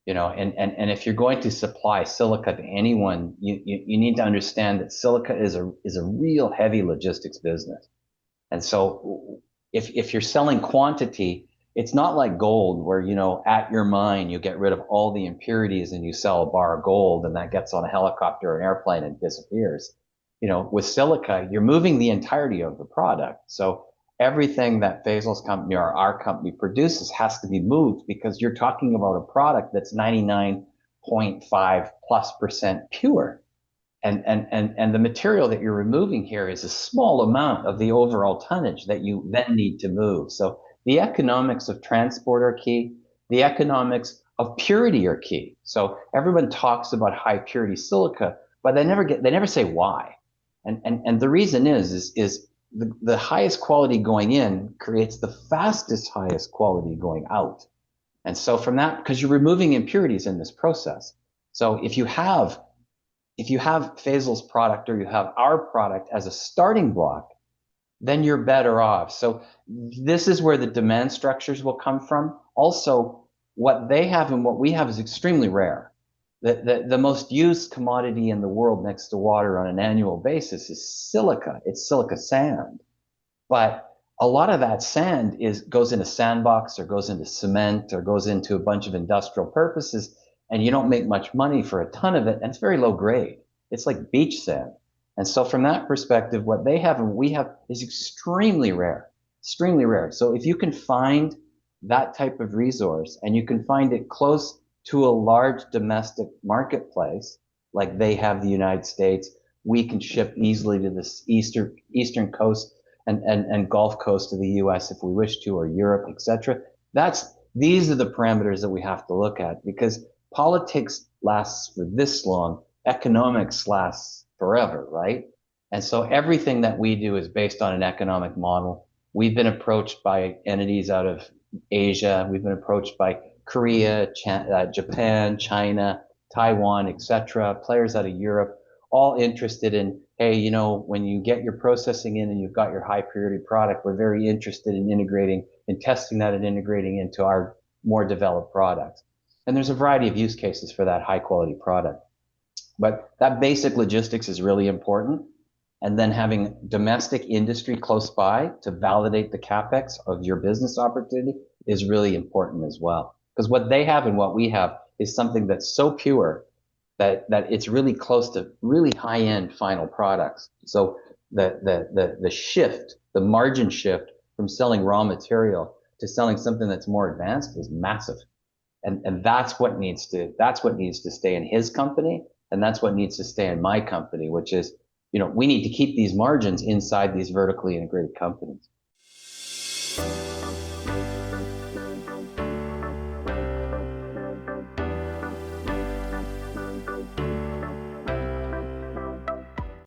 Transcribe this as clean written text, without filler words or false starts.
And if you're going to supply silica to anyone, you need to understand that silica is a real heavy logistics business. And so if you're selling quantity, it's not like gold where, at your mine, you get rid of all the impurities and you sell a bar of gold and that gets on a helicopter or an airplane and disappears. With silica, you're moving the entirety of the product. So everything that Faisal's company or our company produces has to be moved because you're talking about a product that's 99.5+% pure. And the material that you're removing here is a small amount of the overall tonnage that you then need to move. So the economics of transport are key. The economics of purity are key. So everyone talks about high purity silica, but they never say why. And the reason is the highest quality going in creates the fastest highest quality going out. And so from that, because you're removing impurities in this process. So if you have Faisal's product or you have our product as a starting block, then you're better off. So this is where the demand structures will come from. Also, what they have and what we have is extremely rare. The most used commodity in the world next to water on an annual basis is silica. It's silica sand. But a lot of that sand goes into sandbox or goes into cement or goes into a bunch of industrial purposes, and you don't make much money for a ton of it, and it's very low grade. It's like beach sand. And so from that perspective, what they have and we have is extremely rare, extremely rare. So if you can find that type of resource and you can find it close to a large domestic marketplace, like they have the United States, we can ship easily to this eastern coast and Gulf Coast of the US if we wish to, or Europe, etc. These are the parameters that we have to look at, because politics lasts for this long, economics lasts forever, right? And so everything that we do is based on an economic model. We've been approached by entities out of Asia. We've been approached by Korea, Japan, China, Taiwan, etc., players out of Europe, all interested in, hey, when you get your processing in and you've got your high purity product, we're very interested in integrating and testing that and integrating into our more developed products. And there's a variety of use cases for that high quality product. But that basic logistics is really important. And then having domestic industry close by to validate the capex of your business opportunity is really important as well. Because what they have and what we have is something that's so pure that it's really close to really high-end final products. So the shift, the margin shift from selling raw material to selling something that's more advanced is massive. And that's what needs to stay in his company, and that's what needs to stay in my company, which is, we need to keep these margins inside these vertically integrated companies.